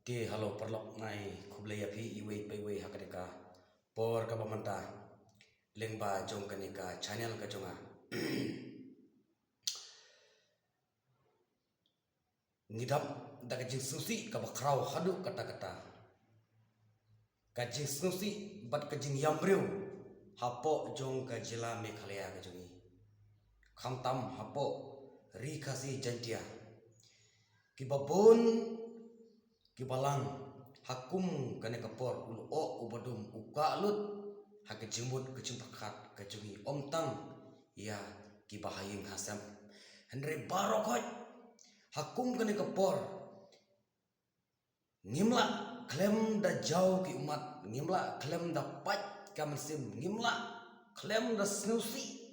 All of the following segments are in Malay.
Ti halo perlok ngai kublai api iwe paiwe hakadeka por ka pamanta lengba jong kanika channel ka jonga ngidap daga jing susi ka bakrau hadu kata-kata ka jing susi bat ka jing yambreu hapo jong ka jila Meghalaya ka jongi khamtam hapo ri khasi jantia kibabon kibalang hakum kane kapor ulu o ubadum ukalut hake jimut kecimpakat kejungi omtang ya kibahaying hasam Henry barokot hakum kane kapor ngimla klem da jauh ki umat ngimla klem da pat kamansim ngimla klem da snusi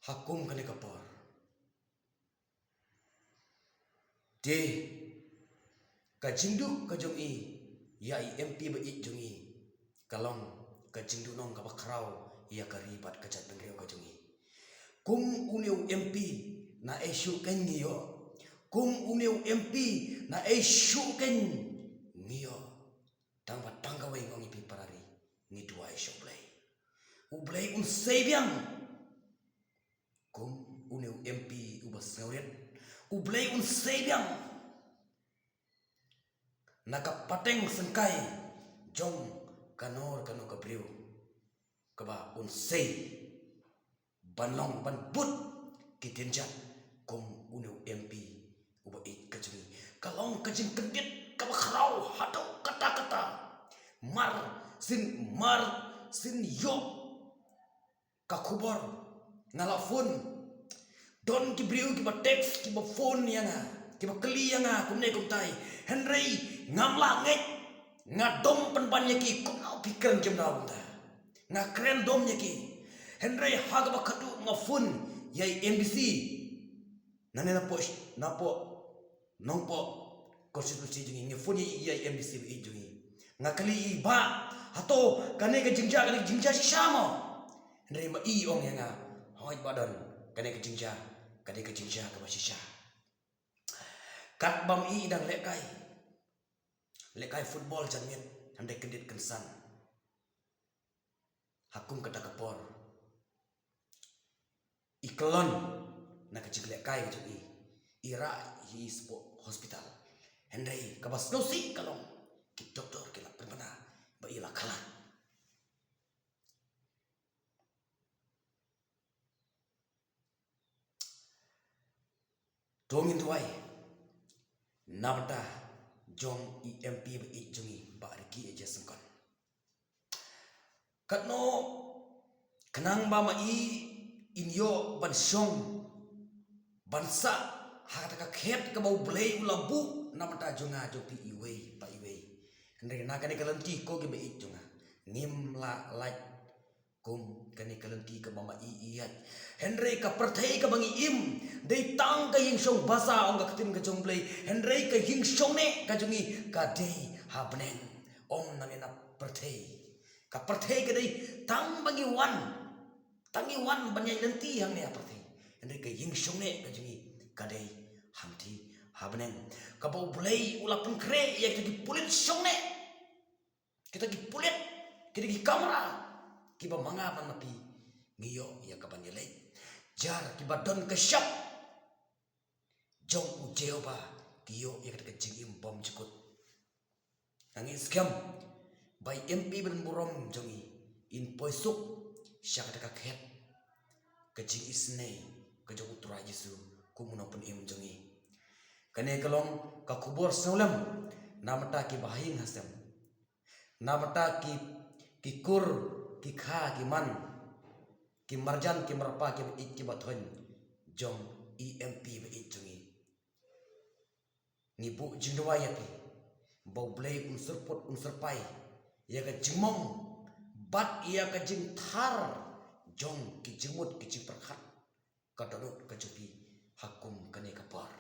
hakum kane kapor de kajingdu kajungi ya MP ba jungi kalong kajingdu nong ka bakrau ya karibat kajat pengreu kajungi kum uneu MP na esyu ken ngiyo kum uneu MP na esyu ken ngiyo tangwa tangga we ngongi pi parari ngidua esyu ublay un sebiang kum uneu MP ubas ngawret ublay un sebiang nakapateng sengkai jong kanor kano kabriu kaba unsei banlong ban but kitinja kum uneu MP uba it kajungi kalong kajing kedit kaba kharau hado kata-kata mar sin yo kakubor ngalafun don kibriu kiba text kiba phone yanga kiba keli yanga kumne kumtai Henry ngamla ngek ngadom penbannya ki kau pikir jam daun ta ngakren domnya ki Henry haga bakadu ngafun yai MBC nane napo nongpo konstitusi jungi ngafun yai MBC bi jungi ngakali ba hato kane ke jingja shamo Henry ma i ong yanga hoi badan kane ke jingja ka basisha kat bam i dan lekai football janget handai kedit kensan hakum kata kapor iklon na kecik lekai jadi ira hi hospital handai kabas nosi kalong ki doktor kila perbana ba ila kalan dongin tuai nabda jong MP ba jungi ba riki aja sengkon katno kenang ba ma inyo ban syong bansa hata ka khet ka bau blay ulabu namata jonga jo pi iwe pa iwe ndre na kane kalanti ko ge ba junga nim la like kum kane kalanti ka mama iyat Henry ka perthai ka bangi im dei tang ka ying song basa ong ka katim ka jong play Henry ka ying song ne ka jungi ka dei habnen om nane na perthai ka dei tang bangi wan banyai lenti yang ne perthai Henry ka ying song ne ka jungi ka dei hamti habnen ka bau play ula pun kre ya kita pulit song ne kita gi pulit kita gi kamera kiba manga manapi ngiyo ya kabanyelay jar kiba don ke shop jong ujeo ba kiyo ya kata kecing bom cekut nangin scam by MP ben burom jongi in poisuk syak kata kakhet kecing isne kejong utura Yesu kumuna pun im jongi kane kalong kakubor saulam namata ki bahing hasam namata ki kur ki kha ki man ki marjan ki marpa ki ik ki bathon jong EMP ba jungi ni bu jingwa ya pi bau blay unsur pot unsur pai ya ka jingmong bat ya ka jing thar jong ki jingmut ki ciperkhat ka dodot ka jupi hakum kane kapar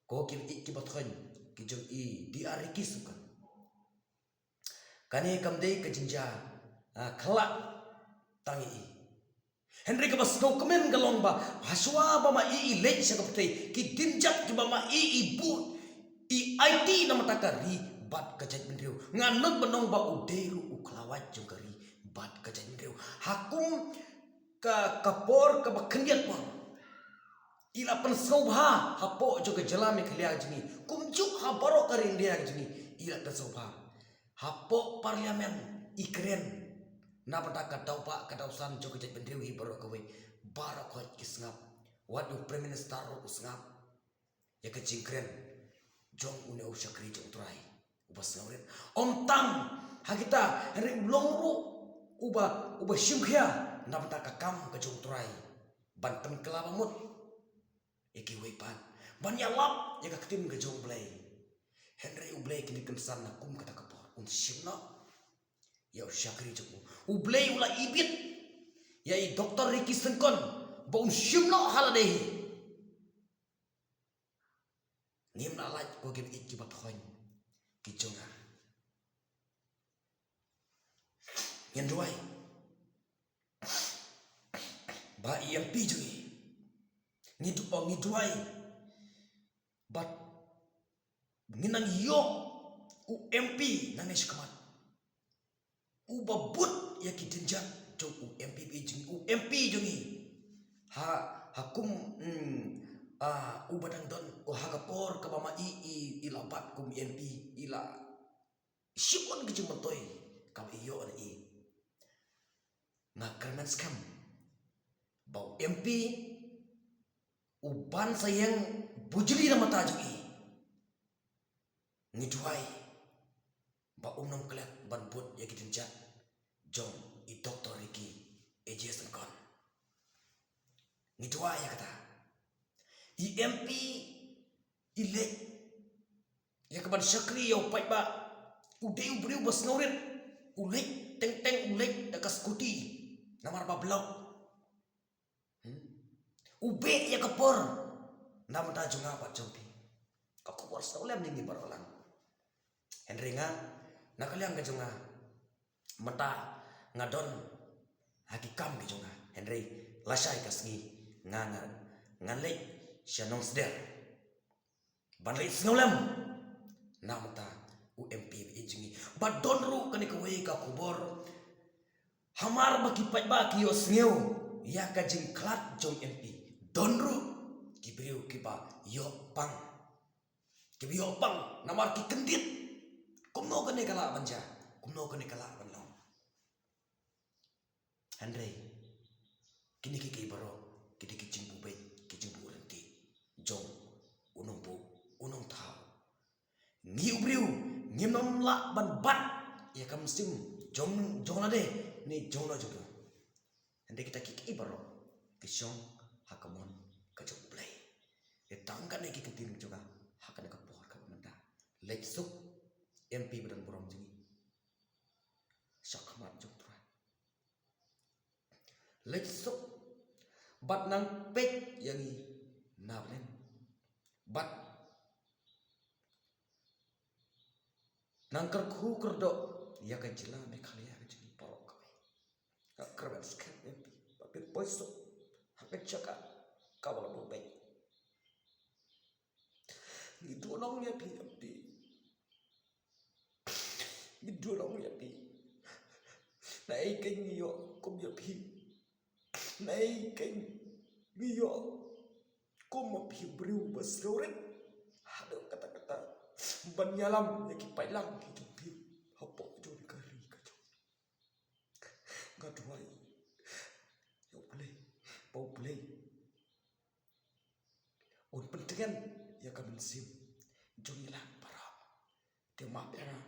ko ki ik ki bathon ki jong di ariki sukan kane kamdei ka jinja kelak tangi Henry ka bas dokumen galong ba haswa ba ma late siya kapatay ki dinjak ki ba ma ibu IT nama takari bat kajat bendreu nganut benong ba uderu uklawat jongkari bat kajat bendreu hakum ka kapor ka bakhendiat por ila pen sobha hapo jo ke jala me khlia jini kumjuk ha baro karin dia jini ila ta sobha hapo parliamen ikren na pata ka taupa ka tausan jo ke jat bendreu hi baro ka we baro khot kisngap what you prime minister ro usngap ya ke jingkren jong une u syakri jong trai ubas ngawret om tang hagita hari ulongru uba syumkhia na pata ka kam ka jong trai ban pen kelaba mut eki wepan ban yalap ya ka tim ka jong blai henry ublai kini kensan na kum kata kapor un syimna ya u syakri jong ublai ula ibit ya i doktor Ricky Sengkon ba un syimna haladehi Nim na laj ko gim iki bat khoin ki jonga yen duai ba EMP jui ni duai bat nginang yo UMP nang eskemat u babut ya ki tinjak jong UMP jungi hakum ubadang don hagapor kabama ila bat kum EMP ila syukon ke jumatoy kam iyo ani na kerman skam bau MP uban sayang bujuli na mata jui ngiduai ba umnom kelak ban bot ya kitinjak jong i doktor Ricky ejesan kon ngiduai ya kata EMP ilek ya kaban syakri ya upai ba ude ubriu bas ngaurit ulek teng ulek dakas kuti namar ba blok ube ya kapor nam ta junga ba jompi ka kapor saulem ning barolang henry nga nakaliang ka junga mata ngadon hakikam ka junga henry lasai kasgi nganlek Shanong seder banlai snaulam namata UMP ejingi badonru kani kawai ka kubor hamar baki pat baki yo sneu ya ka jing klat jong MP donru kibriu kiba yo pang namar ki kendit kumno kani kala banja kumno kani kala banlong Andre kini ki baro kini ki jing bubai ki jing bu renti jong unong thao ni ubriu ni nom la ban bat ya kam sim jong la de ni jong la jodo ande kita kiki baro kisong hakamon ka jong play e tangkan ki ketin juga hakan ka pohor ka manda lek suk MP badan borom jingi sakmat jong tra lek suk bat nang pek yang nablen bat nangkar khu kerdo ya kan jela me khalia ka jini porok ka kerban skat MP tapi poiso hakat chaka kawala bo bay ni dolong ya MP ni dolong ya pi nai keng yo kom ya pi nai keng yo kom ma pi briu bas roret hado kata-kata ban nyalam ya ki pailang ki pi hapo jo kari ka jo gadwai yo play un pentingan ya ka mensim jong ilang para te ma era